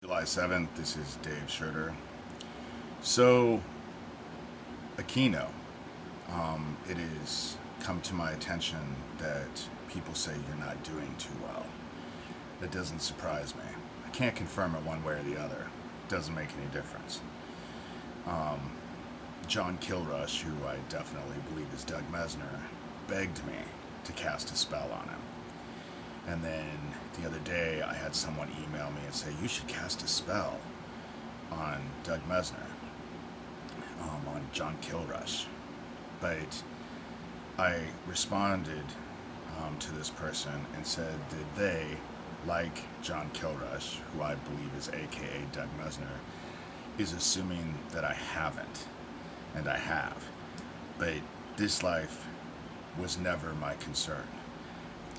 July 7th, this is Dave Schurter. So, Aquino, it has come to my attention that people say you're not doing too well. That doesn't surprise me. I can't confirm it one way or the other. It doesn't make any difference. John Kilrush, who I definitely believe is Doug Mesner, begged me to cast a spell on him. And then the other day, I had someone email me and say, you should cast a spell on Doug Mesner, on John Kilrush. But I responded to this person and said that they, like John Kilrush, who I believe is AKA Doug Mesner, is assuming that I haven't. And I have. But this life was never my concern.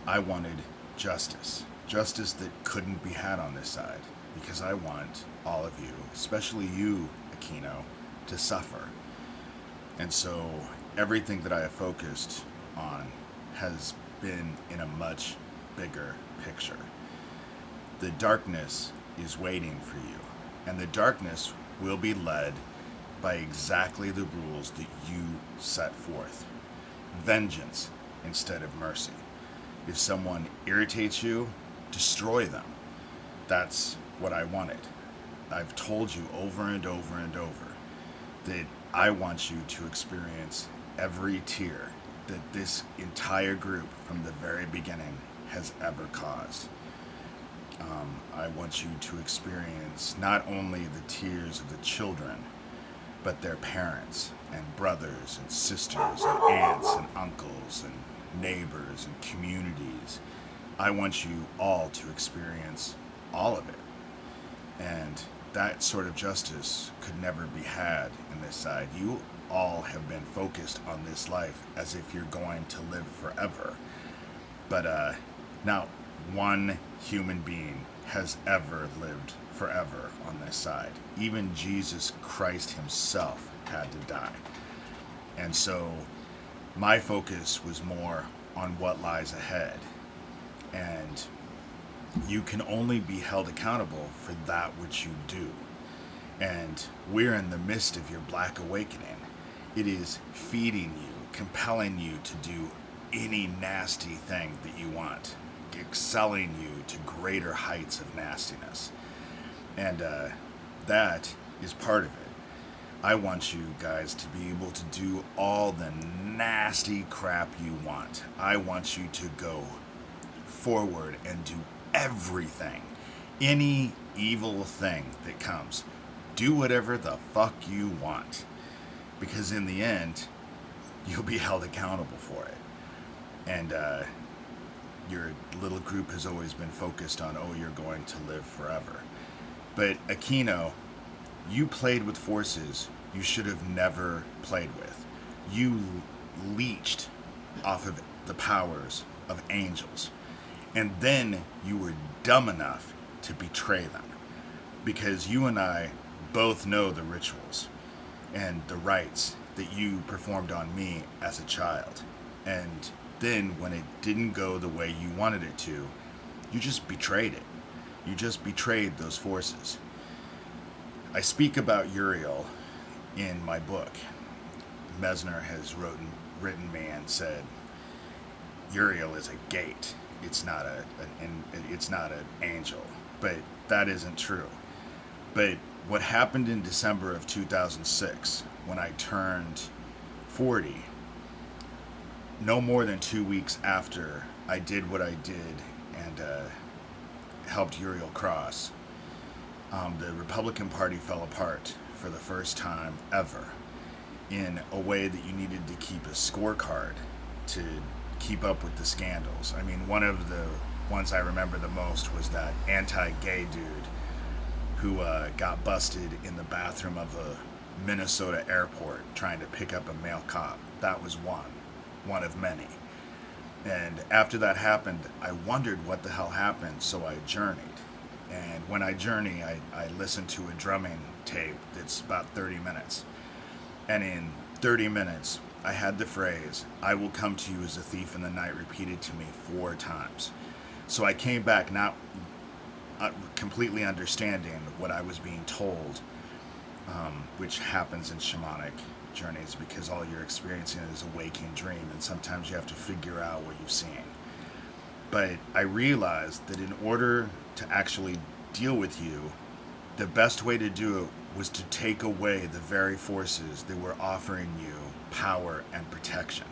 I wanted justice. Justice that couldn't be had on this side. Because I want all of you, especially you, Aquino, to suffer. And so everything that I have focused on has been in a much bigger picture. The darkness is waiting for you. And the darkness will be led by exactly the rules that you set forth. Vengeance instead of mercy. If someone irritates you, destroy them. That's what I wanted. I've told you over and over and over that I want you to experience every tear that this entire group from the very beginning has ever caused. I want you to experience not only the tears of the children, but their parents and brothers and sisters and aunts and uncles and neighbors and communities. I want you all to experience all of it. And that sort of justice could never be had in this side. You all have been focused on this life as if you're going to live forever. But not one human being has ever lived forever on this side. Even Jesus Christ himself had to die. And so my focus was more on what lies ahead. And you can only be held accountable for that which you do. And we're in the midst of your Black Awakening. It is feeding you, compelling you to do any nasty thing that you want, excelling you to greater heights of nastiness. And that is part of it. I want you guys to be able to do all the nasty crap you want. I want you to go forward and do everything. Any evil thing that comes. Do whatever the fuck you want. Because in the end, you'll be held accountable for it. And your little group has always been focused on, oh, you're going to live forever. But Aquino, you played with forces you should have never played with. You leached off of the powers of angels. And then you were dumb enough to betray them. Because you and I both know the rituals and the rites that you performed on me as a child. And then when it didn't go the way you wanted it to, you just betrayed it. You just betrayed those forces. I speak about Uriel in my book. Mesner has written me and said, Uriel is a gate. It's not an angel. But that isn't true. But what happened in December of 2006, when I turned 40, no more than 2 weeks after I did what I did and helped Uriel cross, the Republican Party fell apart for the first time ever in a way that you needed to keep a scorecard to keep up with the scandals. I mean, one of the ones I remember the most was that anti-gay dude who got busted in the bathroom of a Minnesota airport trying to pick up a male cop. That was one of many. And after that happened, I wondered what the hell happened, so I journeyed. And when I journey, I listen to a drumming tape that's about 30 minutes. And in 30 minutes, I had the phrase, I will come to you as a thief in the night, repeated to me 4 times. So I came back not completely understanding what I was being told, which happens in shamanic journeys because all you're experiencing is a waking dream, and sometimes you have to figure out what you've seen. But I realized that in order to actually deal with you, the best way to do it was to take away the very forces that were offering you power and protection.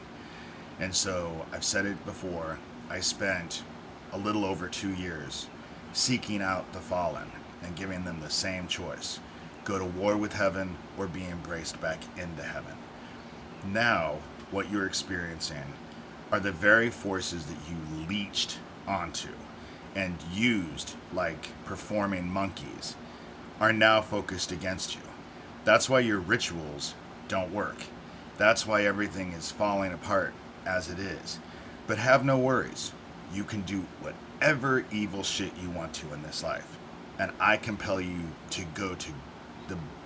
And so I've said it before, I spent a little over 2 years seeking out the fallen and giving them the same choice: go to war with heaven or be embraced back into heaven. Now, what you're experiencing are the very forces that you leached onto and used like performing monkeys are now focused against you. That's why your rituals don't work. That's why everything is falling apart as it is. But have no worries. You can do whatever evil shit you want to in this life. And I compel you to go to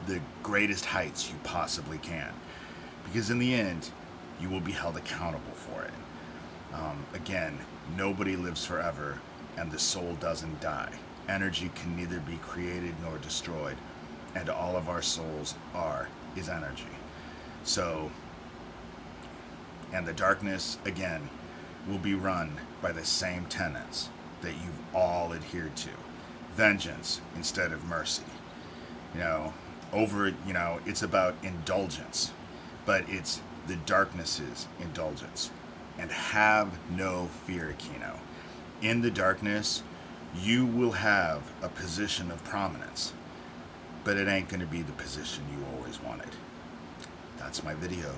the greatest heights you possibly can. Because in the end, you will be held accountable for it. Again, nobody lives forever, and the soul doesn't die. Energy can neither be created nor destroyed, and all of our souls is energy. So, and the darkness, again, will be run by the same tenets that you've all adhered to. Vengeance instead of mercy. It's about indulgence, but it's the darkness's indulgence. And have no fear, Aquino. In the darkness, you will have a position of prominence, but it ain't going to be the position you always wanted. That's my video.